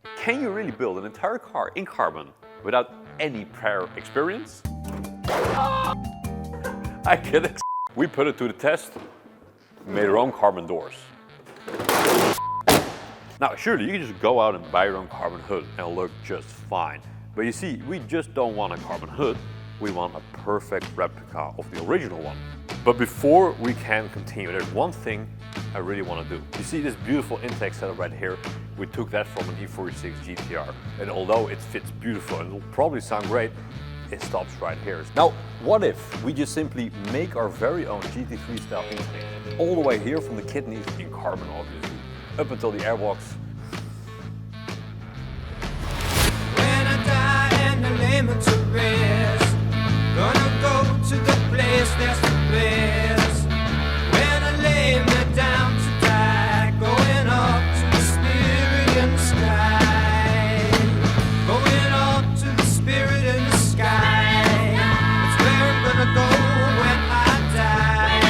Can you really build an entire car in carbon without any prior experience? I get it. We put it to the test, made our own carbon doors. Now, surely you can just go out and buy your own carbon hood and it'll look just fine. But you see, we just don't want a carbon hood, we want a perfect replica of the original one. But before we can continue, there's one thing I really want to do. You see this beautiful intake setup right here? We took that from an E36 GTR. And although it fits beautiful and it'll probably sound great, it stops right here. Now, what if we just simply make our very own GT3 style intake? All the way here from the kidneys in carbon, obviously, up until the airbox. When I die and I lay me to rest, gonna go to the place that's the best. When I lay me down to die, going up to the spirit in the sky. Going up to the spirit in the sky. That's where I'm gonna go when I die.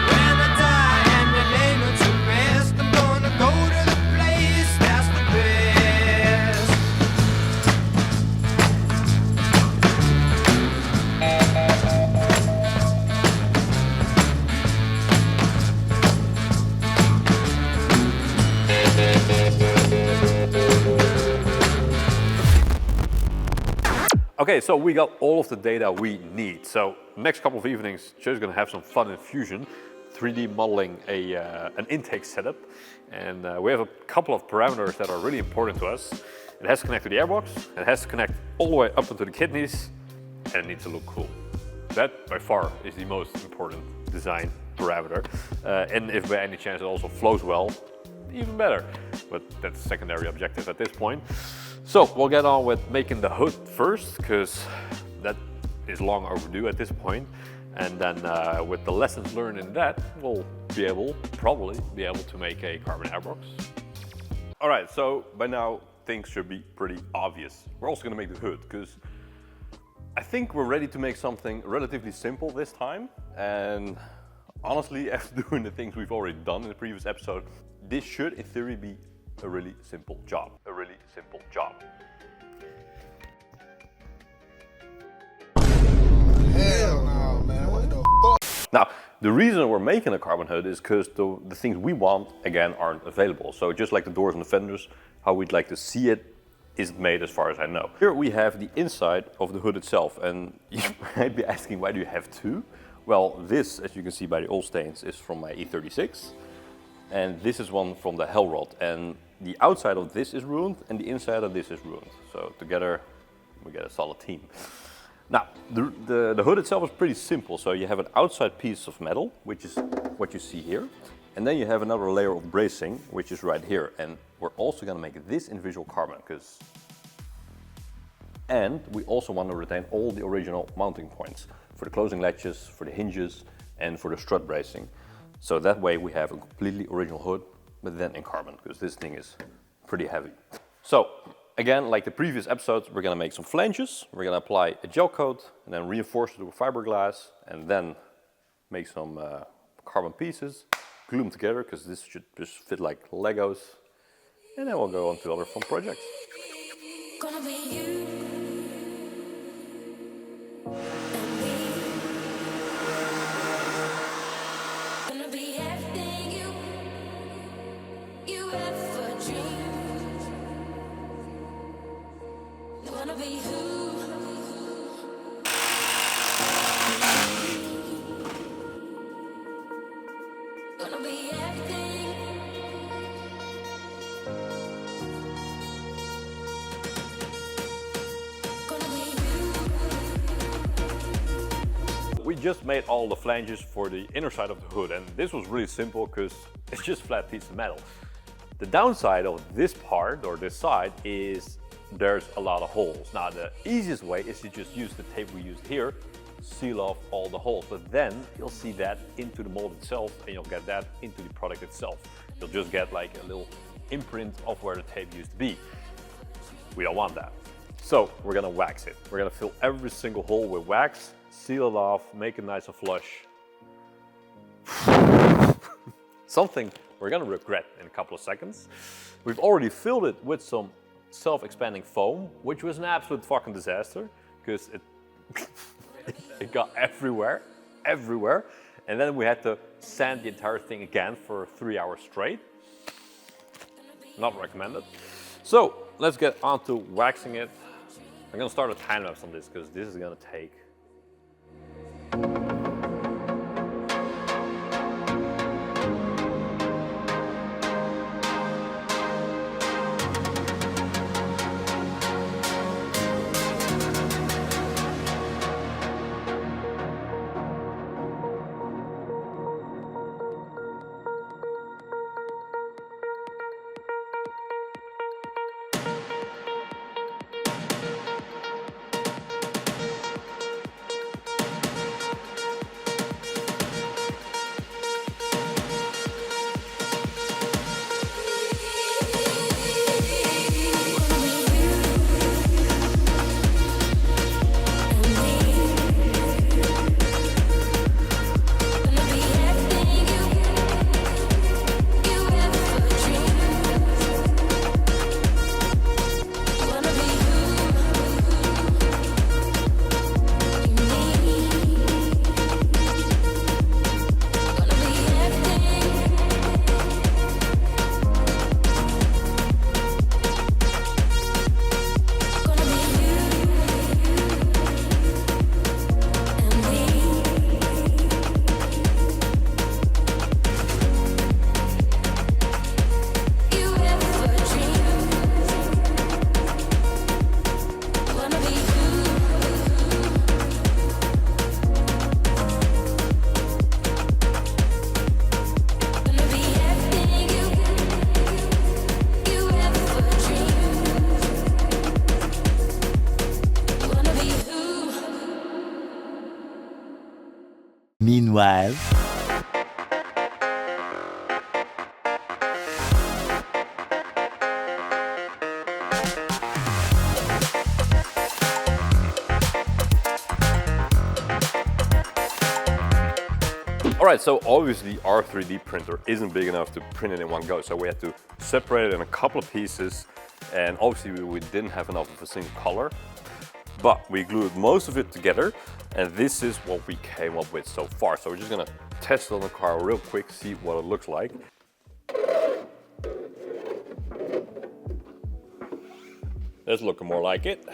When I die and I lay me to rest, I'm gonna go to the place that's the best. Okay, so we got all of the data we need. So next couple of evenings, Joe's gonna have some fun in Fusion, 3D modeling an intake setup. And we have a couple of parameters that are really important to us. It has to connect to the airbox, it has to connect all the way up into the kidneys, and it needs to look cool. That, by far, is the most important design parameter. And if by any chance it also flows well, even better. But that's a secondary objective at this point. So we'll get on with making the hood first, because that is long overdue at this point. And then with the lessons learned in that, we'll probably be able to make a carbon airbox. All right, so by now things should be pretty obvious. We're also gonna make the hood, because I think we're ready to make something relatively simple this time. And honestly, after doing the things we've already done in the previous episode, this should, in theory, be a really simple job. A really simple job. Hell no, man. What the fuck? Now, the reason we're making a carbon hood is because the things we want, again, aren't available. So just like the doors and the fenders, how we'd like to see it isn't made as far as I know. Here we have the inside of the hood itself, and you might be asking, why do you have two? Well, this, as you can see by the oil stains, is from my E36, and this is one from the Hellrod. And the outside of this is ruined, and the inside of this is ruined. So together, we get a solid team. Now, the hood itself is pretty simple. So you have an outside piece of metal, which is what you see here. And then you have another layer of bracing, which is right here. And we're also gonna make this individual carbon, and we also want to retain all the original mounting points for the closing latches, for the hinges, and for the strut bracing. So that way we have a completely original hood, but then in carbon, because this thing is pretty heavy. So again, like the previous episodes, we're gonna make some flanges. We're gonna apply a gel coat and then reinforce it with fiberglass, and then make some carbon pieces, glue them together, because this should just fit like Legos. And then we'll go on to other fun projects. Gonna be you and me. Gonna be everything you ever dreamed. Gonna be who. Gonna be everything. Gonna be you. We just made all the flanges for the inner side of the hood, and this was really simple because it's just flat piece of metal. The downside of this part, or this side, is there's a lot of holes. Now the easiest way is to just use the tape we used here, seal off all the holes, but then you'll see that into the mold itself, and you'll get that into the product itself. You'll just get like a little imprint of where the tape used to be. We don't want that. So we're gonna wax it. We're gonna fill every single hole with wax, seal it off, make it nice and flush. Something we're gonna regret in a couple of seconds. We've already filled it with some self-expanding foam, which was an absolute fucking disaster because it got everywhere. And then we had to sand the entire thing again for 3 hours straight. Not recommended. So let's get on to waxing it. I'm gonna start a time lapse on this because this is gonna take. Meanwhile. All right, so obviously our 3D printer isn't big enough to print it in one go, so we had to separate it in a couple of pieces, and obviously we didn't have enough of a single color, but we glued most of it together, and this is what we came up with so far. So we're just gonna test it on the car real quick, see what it looks like. That's looking more like it.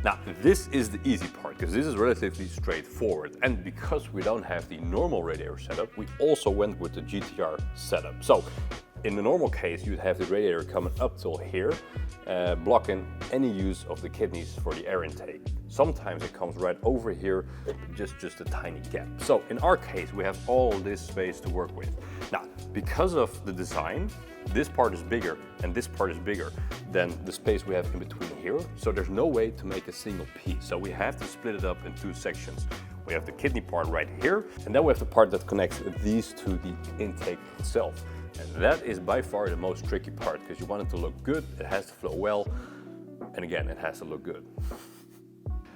Now, this is the easy part, because this is relatively straightforward. And because we don't have the normal radiator setup, we also went with the GTR setup. So, in the normal case, you'd have the radiator coming up till here, blocking any use of the kidneys for the air intake. Sometimes it comes right over here, just a tiny gap. So, in our case, we have all this space to work with. Now, because of the design, this part is bigger and this part is bigger than the space we have in between here. So there's no way to make a single piece. So we have to split it up in two sections. We have the kidney part right here, and then we have the part that connects these to the intake itself. And that is by far the most tricky part, because you want it to look good, it has to flow well, and again, it has to look good.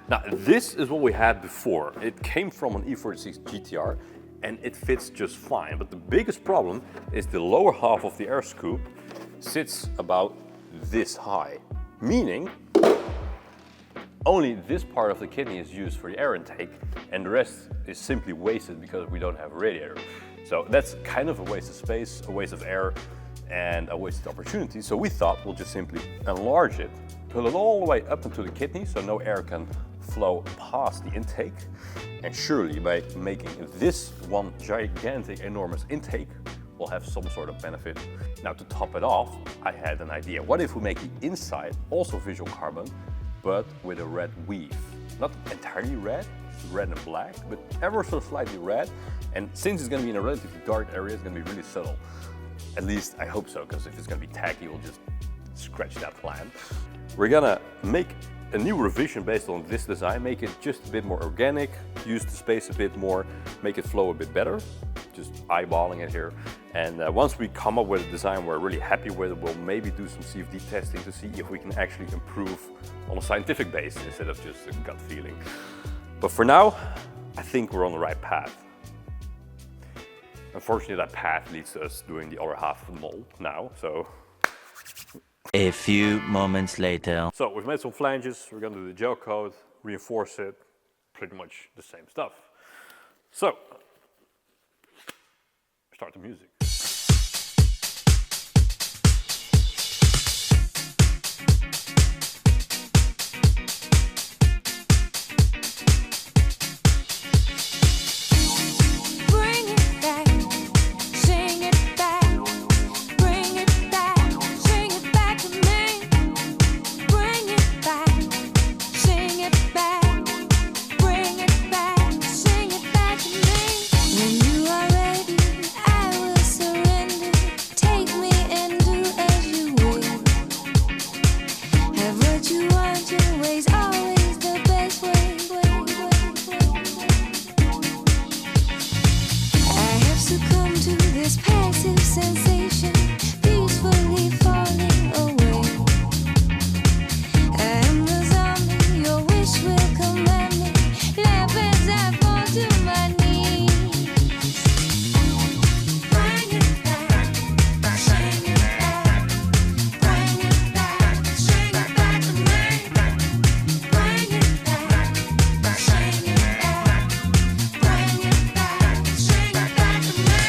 Now, this is what we had before. It came from an E36 GTR, and it fits just fine. But the biggest problem is the lower half of the air scoop sits about this high, meaning only this part of the kidney is used for the air intake, and the rest is simply wasted because we don't have a radiator. So that's kind of a waste of space, a waste of air, and a wasted opportunity. So we thought we'll just simply enlarge it, pull it all the way up into the kidney so no air can flow past the intake. And surely by making this one gigantic, enormous intake, we'll have some sort of benefit. Now, to top it off, I had an idea. What if we make the inside also visual carbon, but with a red weave? Not entirely red, it's red and black, but ever so slightly red. And since it's going to be in a relatively dark area, it's going to be really subtle. At least I hope so, because if it's going to be tacky, we'll just scratch that plan. We're going to make a new revision based on this design, make it just a bit more organic, use the space a bit more, make it flow a bit better, just eyeballing it here. And once we come up with a design we're really happy with, we'll maybe do some CFD testing to see if we can actually improve on a scientific basis instead of just a gut feeling. But for now, I think we're on the right path. Unfortunately, that path leads to us doing the other half of the mold now, so. A few moments later. So we've made some flanges, we're gonna do the gel coat, reinforce it, pretty much the same stuff. So, start the music. Bring it back, sing it back, bring it back, sing it back to me. Bring it back, sing it back, bring it back, sing it back to me. When you are ready, I will surrender. Take me and do as you will. Have what you want, your way's always the best way. I have succumbed to this passive sensation, peacefully falling away. I am the zombie, your wish will command me. Laugh as I fall to my knees. Bring it back, sing it back. Bring it back, sing it back to me. Bring it back, sing it back. Bring it back, sing it back to me.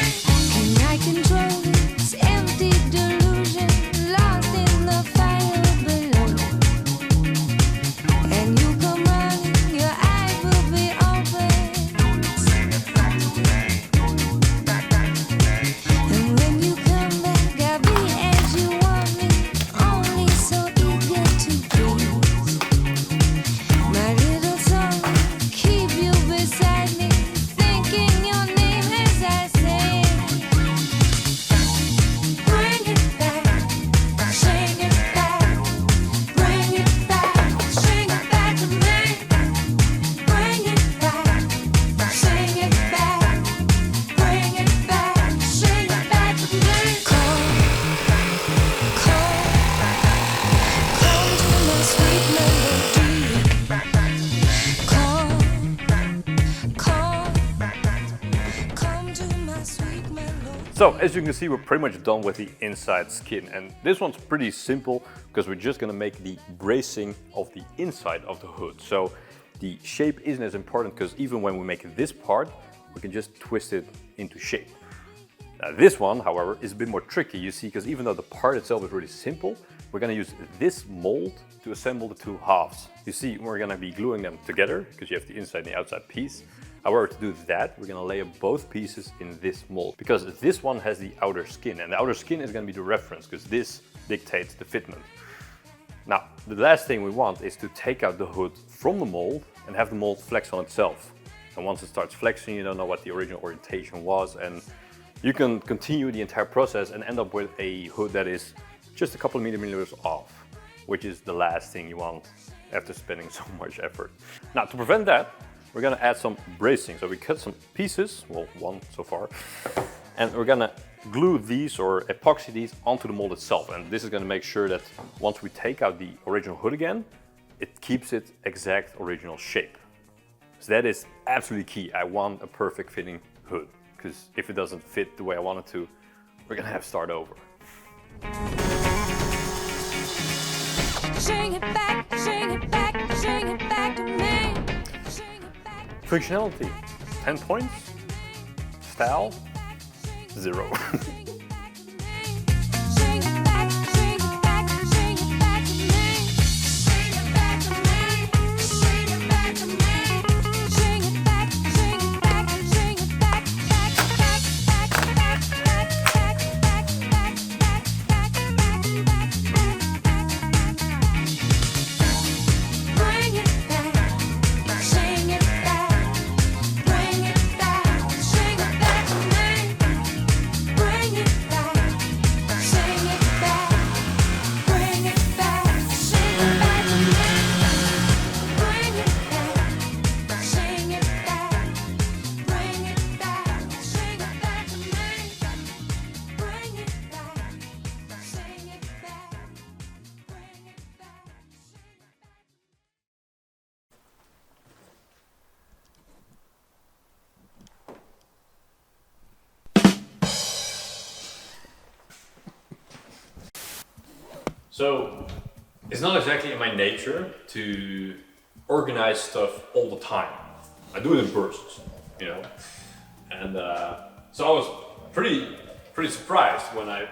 Can I control this empty delusion, lost in the fire below? And you come running, your eyes will be open. And when you come back, I'll be as you want me, only so eager to please. My little song will keep you beside me, thinking your name as I sing. Bring it back, sing it back. Bring it back, sing it back to me. Bring it back, sing it back. Bring it back, sing it back to me. Come to my sweet melody. Come to my sweet melody. So as you can see, we're pretty much done with the inside skin, and this one's pretty simple because we're just gonna make the bracing of the inside of the hood. So the shape isn't as important because even when we make this part, we can just twist it into shape. Now this one, however, is a bit more tricky, you see, because even though the part itself is really simple, we're gonna use this mold to assemble the two halves. You see, we're gonna be gluing them together because you have the inside and the outside piece. However, to do that, we're gonna layer both pieces in this mold because this one has the outer skin, and the outer skin is gonna be the reference because this dictates the fitment. Now, the last thing we want is to take out the hood from the mold and have the mold flex on itself. And once it starts flexing, you don't know what the original orientation was, and you can continue the entire process and end up with a hood that is just a couple of millimeters off, which is the last thing you want after spending so much effort. Now, to prevent that, we're gonna add some bracing. So we cut some pieces, well, one so far, and we're gonna glue these or epoxy these onto the mold itself. And this is gonna make sure that once we take out the original hood again, it keeps its exact original shape. So that is absolutely key. I want a perfect fitting hood, because if it doesn't fit the way I want it to, we're gonna have to start over. Sing it back, sing it back, sing it back to me. Sing it back. Functionality, 10 points. Style, 0. Sing it back, sing it back, sing it back to me. Sing it back to me. Sing it back to me. Sing it back, sing it back, sing it back, back, back, back, back, back, back, back, back, back. Bring it back, sing it back. Bring it back, sing it back to me. Bring it So it's not exactly in my nature to organize stuff all the time. I do it in bursts, you know. And so I was pretty surprised when I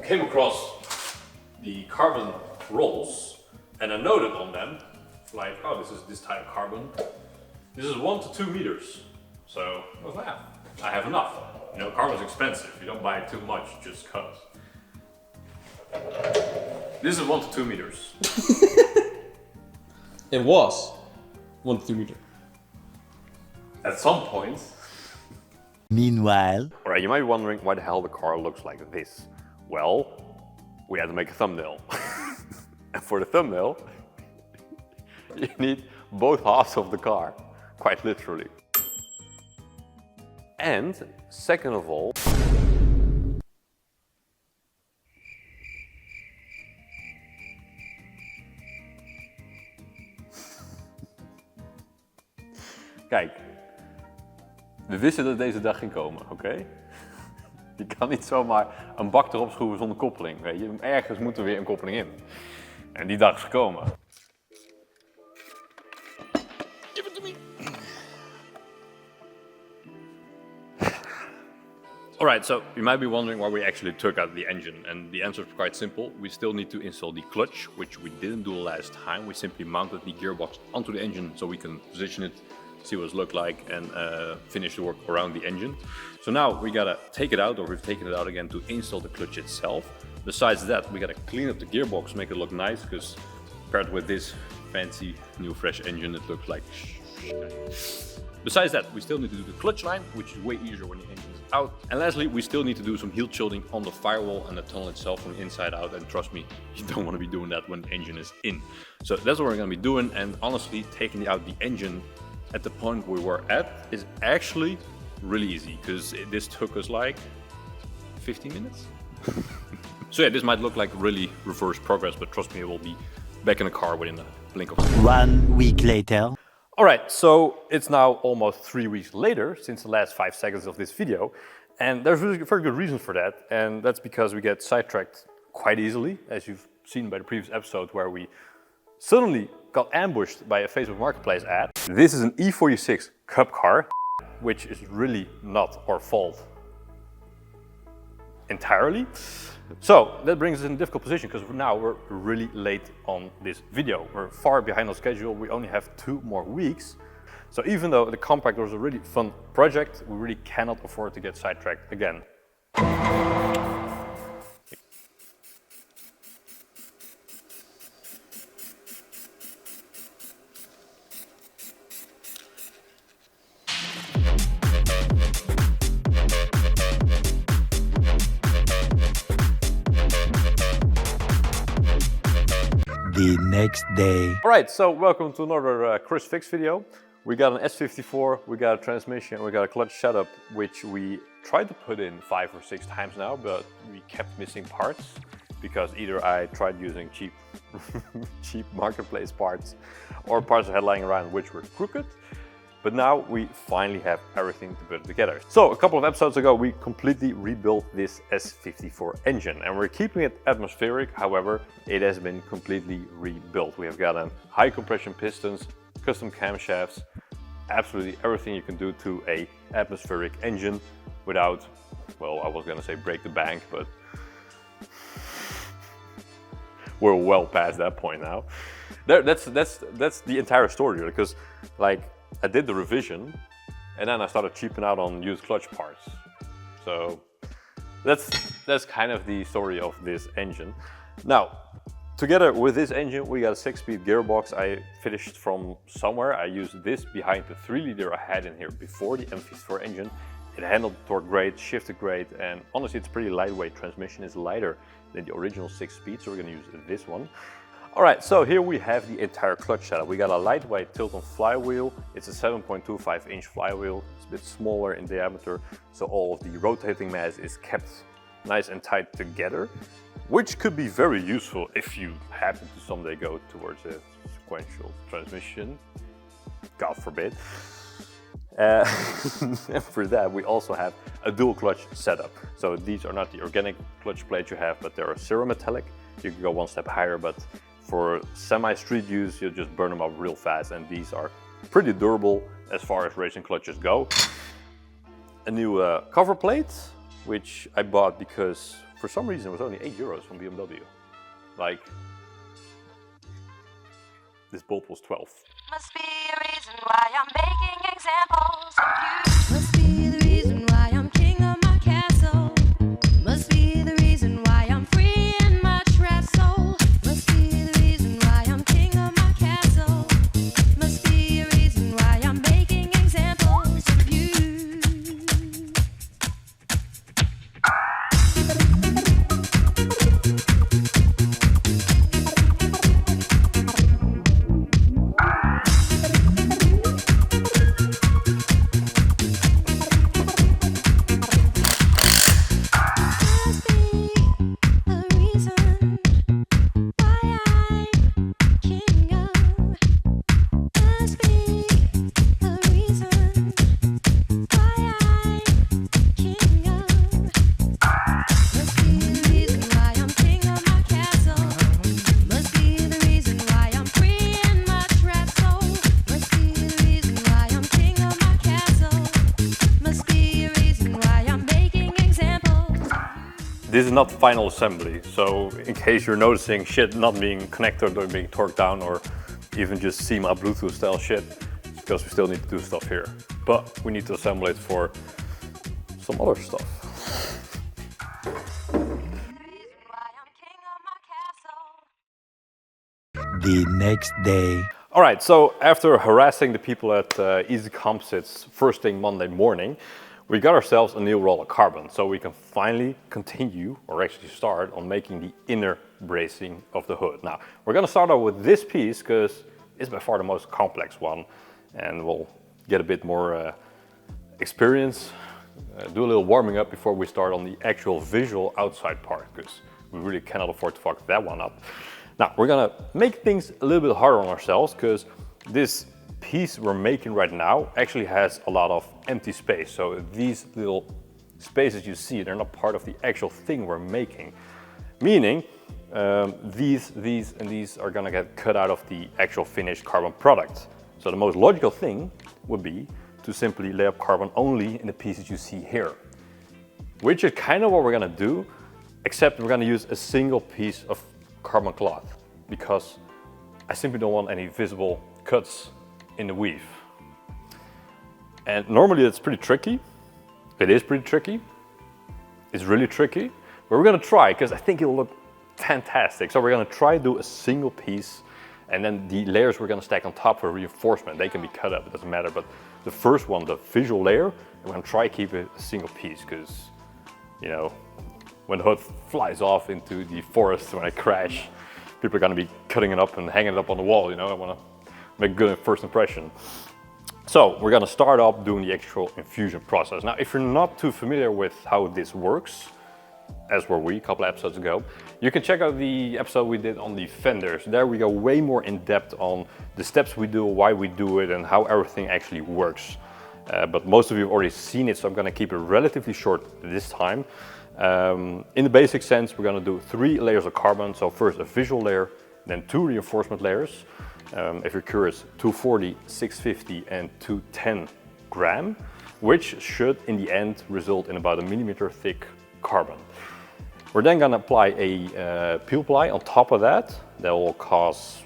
came across the carbon rolls, and I noted on them, like, oh, this is this type of carbon. This is 1 to 2 meters. So I was like, yeah, I have enough. You know, carbon's expensive. You don't buy too much just cause. This is 1 to 2 meters. It was 1 to 2 meter. At some point. Meanwhile, Alright, you might be wondering why the hell the car looks like this. Well, we had to make a thumbnail. And for the thumbnail, you need both halves of the car, quite literally. And second of all, kijk, we wisten dat deze dag ging komen, oké? Je kan niet zomaar een bak erop schroeven zonder koppeling, weet je? Ergens moet er weer een koppeling in. En die dag is gekomen. Give it to me. Alright, so you might be wondering why we actually took out the engine, and the answer is quite simple. We still need to install the clutch, which we didn't do last time. We simply mounted the gearbox onto the engine so we can position it, see what it looks like, and finish the work around the engine. So now we gotta take it out, or we've taken it out again to install the clutch itself. Besides that, we gotta clean up the gearbox, make it look nice, because paired with this fancy new fresh engine, it looks like Besides that, we still need to do the clutch line, which is way easier when the engine is out. And lastly, we still need to do some heel shielding on the firewall and the tunnel itself from the inside out. And trust me, you don't want to be doing that when the engine is in. So that's what we're going to be doing. And honestly, taking out the engine at the point we were at is actually really easy, because this took us like 15 minutes. So yeah, this might look like really reverse progress, but trust me, it will be back in the car within a blink of an eye. 1 week later. Alright, so it's now almost 3 weeks later since the last 5 seconds of this video, and there's really very good reason for that, and that's because we get sidetracked quite easily, as you've seen by the previous episode where we suddenly got ambushed by a Facebook Marketplace ad. This is an E36 Cup car, which is really not our fault entirely. So that brings us in a difficult position, because now we're really late on this video. We're far behind on schedule. We only have 2 more weeks. So even though the compact was a really fun project, we really cannot afford to get sidetracked again. The next day. Alright, so welcome to another Chris Fix video. We got an S54, we got a transmission, we got a clutch setup, which we tried to put in 5 or 6 times now, but we kept missing parts, because either I tried using cheap cheap marketplace parts, or parts I had lying around which were crooked. But now we finally have everything to put it together. So a couple of episodes ago, we completely rebuilt this S54 engine, and we're keeping it atmospheric. However, it has been completely rebuilt. We have got high compression pistons, custom camshafts, absolutely everything you can do to a atmospheric engine without, well, I was gonna say break the bank, but we're well past that point now. That's the entire story, because like, I did the revision, and then I started cheaping out on used clutch parts. So that's kind of the story of this engine. Now, together with this engine, we got a 6-speed gearbox I finished from somewhere. I used this behind the 3-liter I had in here before the M54 engine. It handled the torque great, shifted great, and honestly, it's pretty lightweight. Transmission is lighter than the original 6-speed, so we're gonna use this one. Alright, so here we have the entire clutch setup. We got a lightweight tilt-on flywheel. It's a 7.25-inch flywheel. It's a bit smaller in diameter, so all of the rotating mass is kept nice and tight together, which could be very useful if you happen to someday go towards a sequential transmission. God forbid. And for that, we also have a dual clutch setup. So these are not the organic clutch plates you have, but they are cerometallic. you can go one step higher, but for semi-street use, you'll just burn them up real fast, and these are pretty durable as far as racing clutches go. A new cover plate, which I bought because for some reason it was only €8 from BMW. Like, this bolt was 12. Must be a reason why I'm making examples of you. Must be the reason why I'm king of my castle. Must be the reason why I'm free in my trapped soul. Must be the reason why I'm king of my castle. Must be a reason why I'm making examples of you. This is not final assembly, so in case you're noticing shit not being connected or being torqued down, or even just see my Bluetooth style shit, it's because we still need to do stuff here. But we need to assemble it for some other stuff. The next day. All right, so after harassing the people at Easy Composites first thing Monday morning, we got ourselves a new roll of carbon, so we can finally continue, or actually start, on making the inner bracing of the hood. Now, we're gonna start out with this piece, because it's by far the most complex one, and we'll get a bit more experience, do a little warming up before we start on the actual visual outside part, because we really cannot afford to fuck that one up. Now, we're gonna make things a little bit harder on ourselves, because this piece we're making right now actually has a lot of empty space. So these little spaces you see, they're not part of the actual thing we're making. Meaning, these and these are gonna get cut out of the actual finished carbon product. So the most logical thing would be to simply lay up carbon only in the pieces you see here. Which is kind of what we're gonna do, except we're gonna use a single piece of carbon cloth, because I simply don't want any visible cuts in the weave. And normally it's pretty tricky. It is pretty tricky. It's really tricky, but we're gonna try, because I think it'll look fantastic. So we're gonna try to do a single piece, and then the layers we're gonna stack on top for reinforcement, they can be cut up, it doesn't matter. But the first one, the visual layer, we're gonna try to keep it a single piece, because, you know, when the hood flies off into the forest when I crash, people are gonna be cutting it up and hanging it up on the wall, you know, I wanna make a good first impression. So we're gonna start off doing the actual infusion process. Now, if you're not too familiar with how this works, as were we a couple episodes ago, you can check out the episode we did on the fenders. There we go way more in depth on the steps we do, why we do it, and how everything actually works. But most of you have already seen it, so I'm gonna keep it relatively short this time. In the basic sense, we're gonna do 3 layers of carbon. So first a visual layer, then 2 reinforcement layers. If you're curious, 240, 650 and 210 gram, which should in the end result in about 1 millimeter thick carbon. We're then gonna apply a peel ply on top of that. That will cause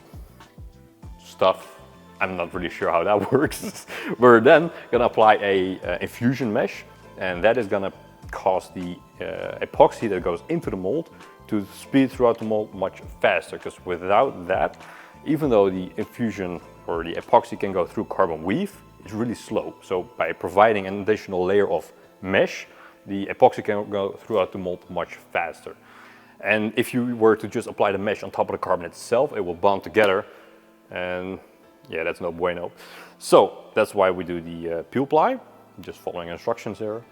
stuff. I'm not really sure how that works. We're then gonna apply a infusion mesh, and that is gonna cause the epoxy that goes into the mold to speed throughout the mold much faster, because without that, even though the infusion or the epoxy can go through carbon weave, it's really slow. So by providing an additional layer of mesh, the epoxy can go throughout the mold much faster. And if you were to just apply the mesh on top of the carbon itself, it will bond together, and yeah, that's no bueno. So that's why we do the peel ply, just following instructions here.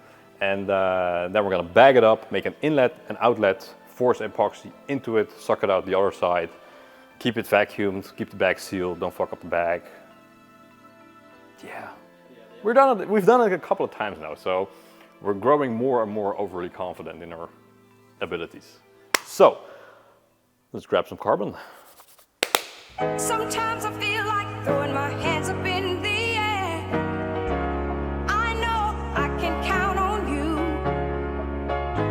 And then we're gonna bag it up, make an inlet and outlet, force epoxy into it, suck it out the other side, keep it vacuumed, keep the bag sealed, don't fuck up the bag. Yeah, we've done it a couple of times now, so we're growing more and more overly confident in our abilities. So Let's grab some carbon. Sometimes I feel like throwing my hands up in the air. I know I can count on you.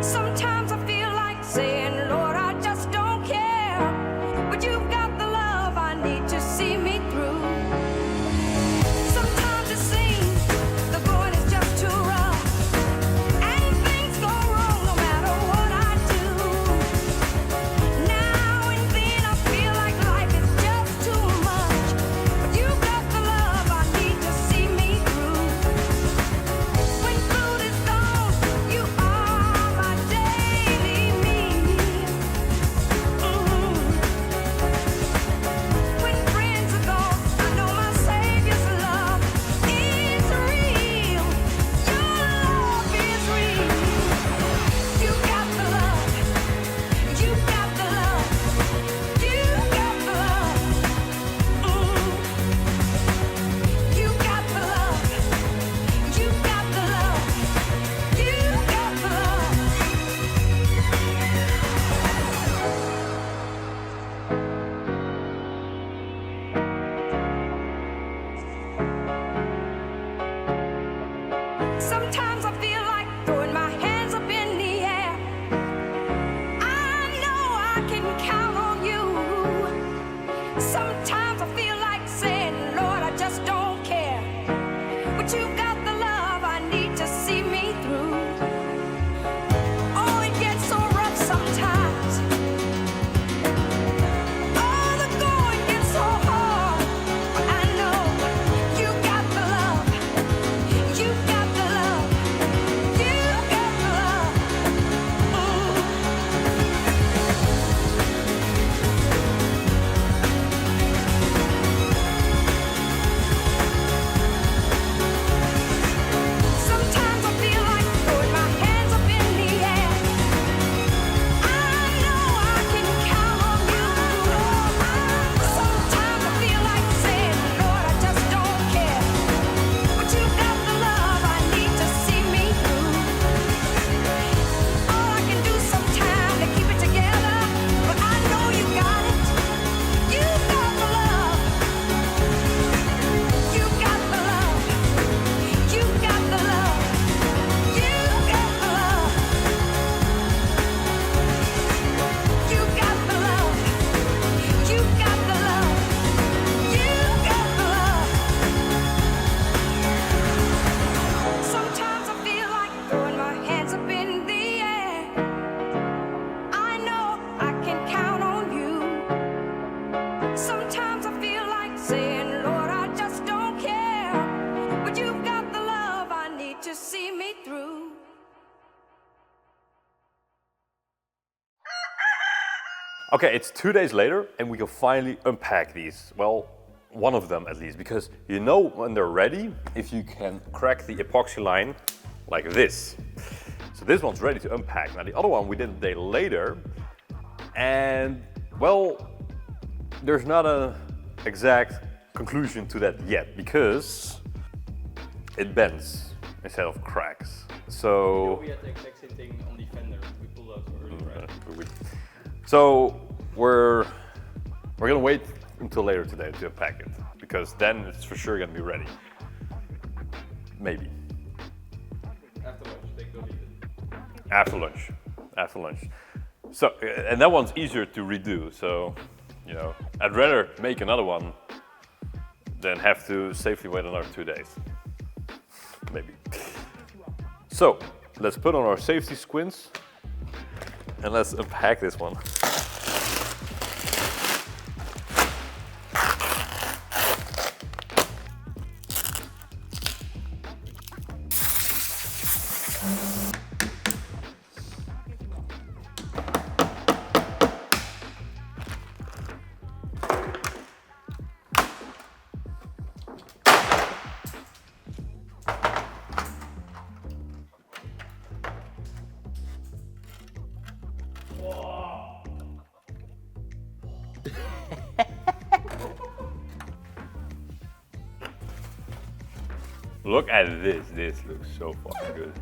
Sometimes I feel like saying, Lord, I just don't care. But you've got the love I need to see me through. Sometimes it seems the going is just too rough, and things go wrong no matter what I do. Now and then I feel like life is just too much, but you've got the love I need to see me through. When food is gone, you are my daily meal. When friends are gone, I know my Savior's love is real. Your love is real. You got the love. You got the love. You got the love. You got the love. You got the love. You got the love. Sometimes I feel like throwing my hands up in the air. I know I can count on you. Sometimes I feel like saying, Lord, I just don't care. But you've got the love I need to see me through. Oh, it gets so rough sometimes. Oh, the going gets so hard. But I know you got the love. You got the love. You got the love. Sometimes I feel like throwing my hands up in the air. I know I can count on you. Sometimes I feel like saying, Lord, I just don't care. But you got the love I need to see me through. All I can do sometimes to keep it together, but I know you got it. You got the love. You got the love. You got the love. You got the love. You got the love. You got the love. You got the love. Sometimes I feel like throwing my hands up in the air. I know I can count on you. Sometimes I feel like saying, Lord, I just don't care. But you've got the love I need to see me through. Okay, it's 2 days later and we can finally unpack these. Well, one of them at least, because you know when they're ready if you can crack the epoxy line like this. So this one's ready to unpack. Now the other one we did a day later, and well, there's not an exact conclusion to that yet because it bends instead of cracks. So We had the exact same thing on the fender. We pulled out earlier. So we're gonna wait until later today to unpack it because then it's for sure gonna be ready. Maybe After lunch, they go leave it. after lunch. After lunch. So and that one's easier to redo. So you know, I'd rather make another one than have to safely wait another 2 days. Maybe. So let's put on our safety squints and let's unpack this one. Look at this. This looks so fucking good.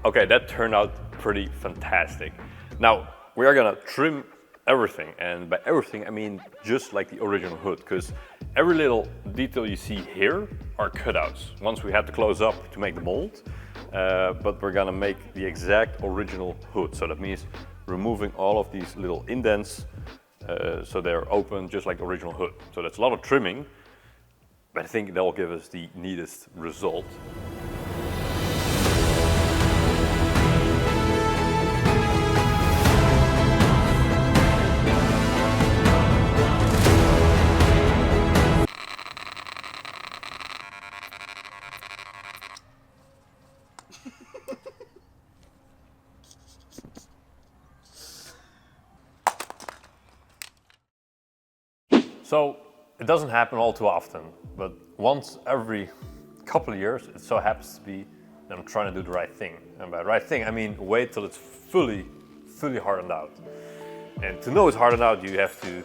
Okay, that turned out pretty fantastic. Now, we are gonna trim everything, and by everything I mean just like the original hood, because every little detail you see here are cutouts. Once we had to close up to make the mold, but we're gonna make the exact original hood. So that means removing all of these little indents, so they're open just like the original hood. So that's a lot of trimming, but I think that will give us the needed result. So it doesn't happen all too often, but once every couple of years, it so happens to be that I'm trying to do the right thing. And by right thing, I mean wait till it's fully hardened out. And to know it's hardened out, you have to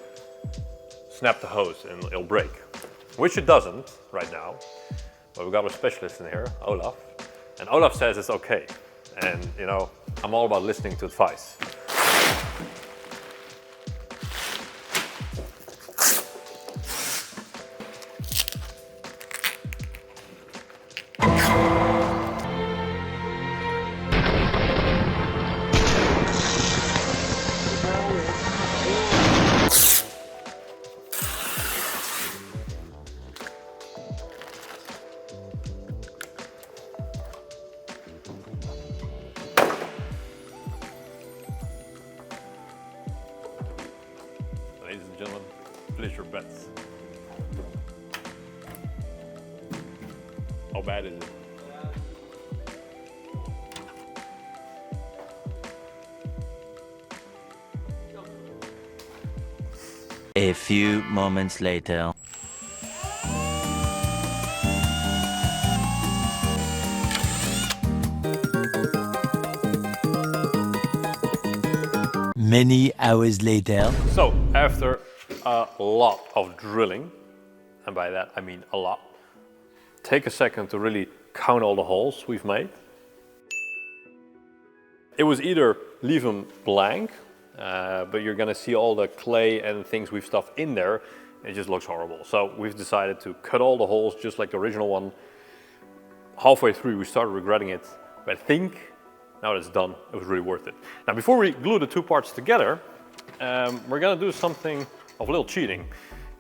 snap the hose and it'll break, which it doesn't right now. But we got a specialist in here, Olaf, and Olaf says it's okay. And you know, I'm all about listening to advice. Ladies and gentlemen, place your bets. How bad is it? A few moments later. Many hours later. So after a lot of drilling, and by that I mean a lot, take a second to really count all the holes we've made. It was either leave them blank, but you're gonna see all the clay and things we've stuffed in there. It just looks horrible. So we've decided to cut all the holes just like the original one. Halfway through we started regretting it, but I think now that it's done, it was really worth it. Now before we glue the two parts together, we're gonna do something of a little cheating.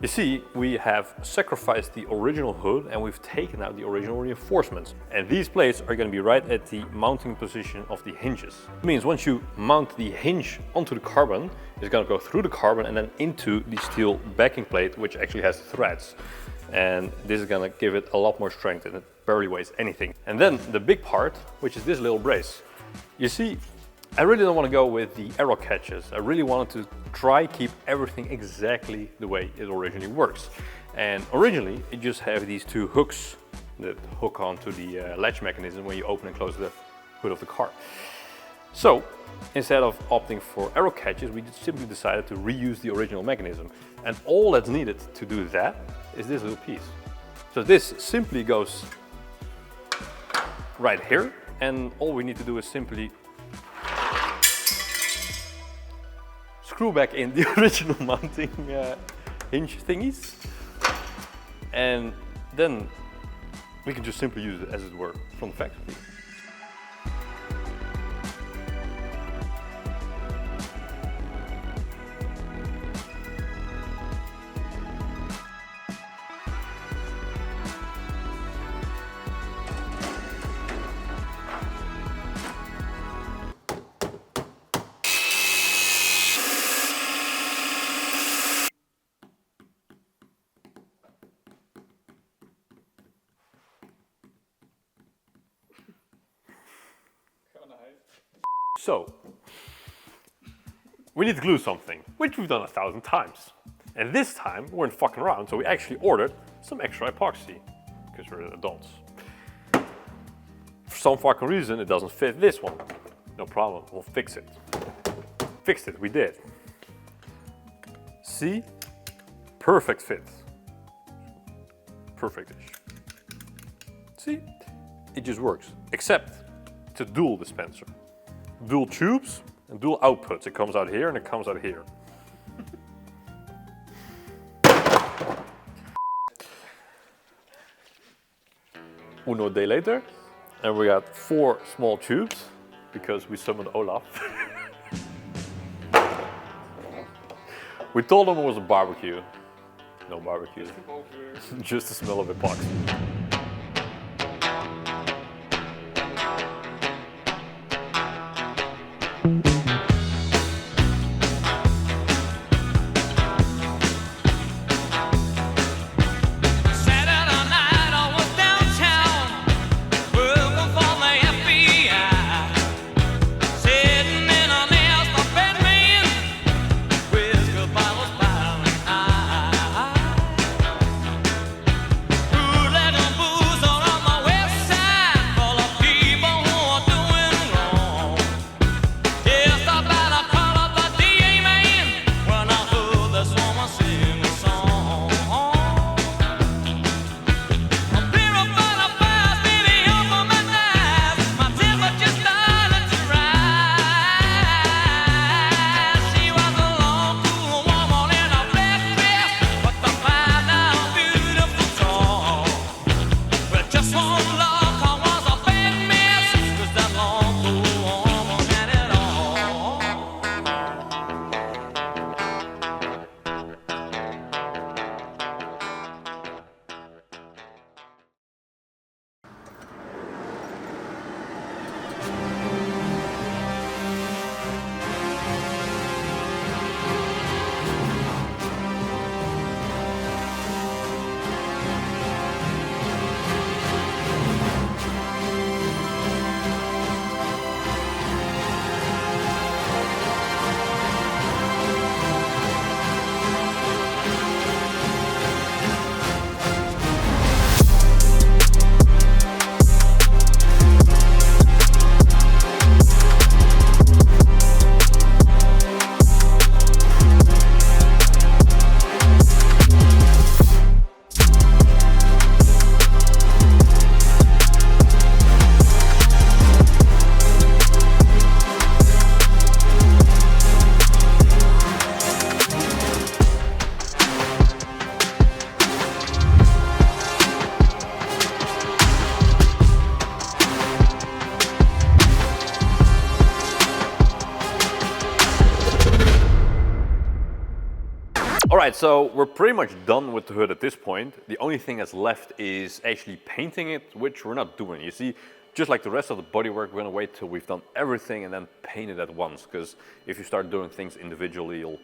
You see, we have sacrificed the original hood and we've taken out the original reinforcements. And these plates are gonna be right at the mounting position of the hinges. It means once you mount the hinge onto the carbon, it's gonna go through the carbon and then into the steel backing plate, which actually has threads. And this is gonna give it a lot more strength and it barely weighs anything. And then the big part, which is this little brace. You see, I really don't want to go with the arrow catches. I really wanted to try keep everything exactly the way it originally works. And originally, it just have these two hooks that hook onto the latch mechanism when you open and close the hood of the car. So instead of opting for arrow catches, we just simply decided to reuse the original mechanism. And all that's needed to do that is this little piece. So this simply goes right here. And all we need to do is simply screw back in the original mounting hinge thingies. And then we can just simply use it as it were from the factory. So, we need to glue something, which we've done 1,000 times. And this time, we weren't fucking around, so we actually ordered some extra epoxy, because we're adults. For some fucking reason, it doesn't fit this one. No problem, we'll fix it. Fixed it, we did. See? Perfect fit. Perfect-ish. See? It just works. Except, It's a dual dispenser. Dual tubes and dual outputs. It comes out here and it comes out here. Uno day later, and we got 4 small tubes because we summoned Olaf. We told him it was a barbecue. No barbecue. Just the smell of epoxy. Saturday night I was downtown, working for the FBI, sitting in a nest of Batman, whiskey bottles piling high. Bootleg and booze all on the west side, full of people who are doing wrong. Just about I call up the DA man when I heard this woman sing a song. Just one look, I was a bad mess, 'cause that long cool woman had it all. Alright, so we're pretty much done with the hood at this point. The only thing that's left is actually painting it, which we're not doing. You see, just like the rest of the bodywork, we're gonna wait till we've done everything and then paint it at once. Because if you start doing things individually, you'll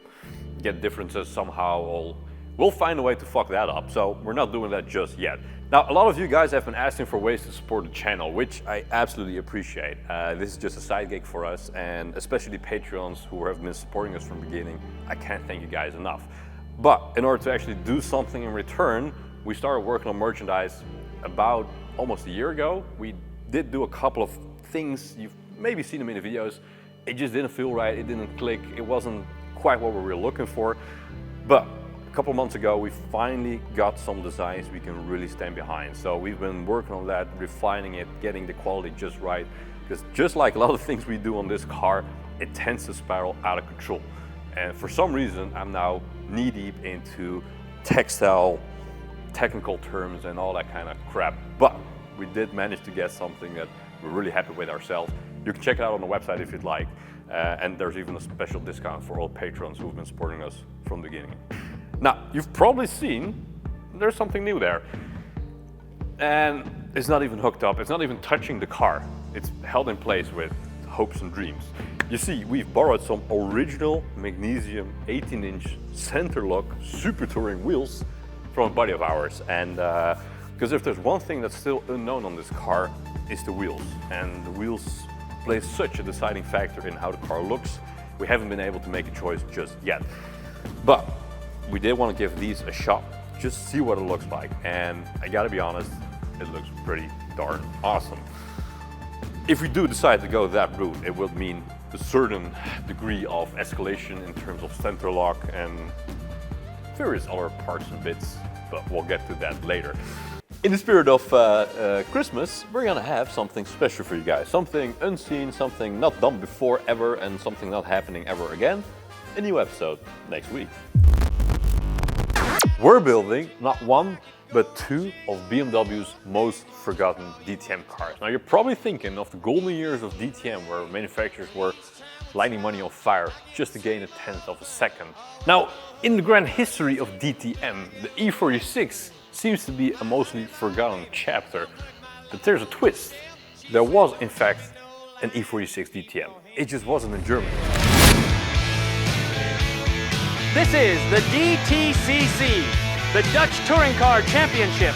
get differences somehow, or we'll find a way to fuck that up. So we're not doing that just yet. Now, a lot of you guys have been asking for ways to support the channel, which I absolutely appreciate. This is just a side gig for us, and especially Patreons who have been supporting us from the beginning. I can't thank you guys enough. But in order to actually do something in return, we started working on merchandise about almost a year ago. We did do a couple of things, you've maybe seen them in the videos. It just didn't feel right, it didn't click, it wasn't quite what we were looking for. But a couple of months ago, we finally got some designs we can really stand behind. So we've been working on that, refining it, getting the quality just right. Because just like a lot of things we do on this car, it tends to spiral out of control. And for some reason, I'm now knee-deep into textile, technical terms and all that kind of crap. But we did manage to get something that we're really happy with ourselves. You can check it out on the website if you'd like. And there's even a special discount for all patrons who've been supporting us from the beginning. Now, you've probably seen there's something new there. And it's not even hooked up, it's not even touching the car. It's held in place with hopes and dreams. You see, we've borrowed some original magnesium 18-inch center lock super touring wheels from a buddy of ours. And because if there's one thing that's still unknown on this car, it's the wheels. And the wheels play such a deciding factor in how the car looks. We haven't been able to make a choice just yet. But we did want to give these a shot, just see what it looks like. And I gotta be honest, it looks pretty darn awesome. If we do decide to go that route, it will mean a certain degree of escalation in terms of center lock and various other parts and bits, but we'll get to that later. In the spirit of Christmas, we're gonna have something special for you guys. Something unseen, something not done before ever, and something not happening ever again. A new episode next week. We're building not one, but two of BMW's most forgotten DTM cars. Now you're probably thinking of the golden years of DTM where manufacturers were lighting money on fire just to gain a tenth of a second. Now, in the grand history of DTM, the E36 seems to be a mostly forgotten chapter. But there's a twist. There was, in fact, an E46 DTM. It just wasn't in Germany. This is the DTCC, the Dutch Touring Car Championship.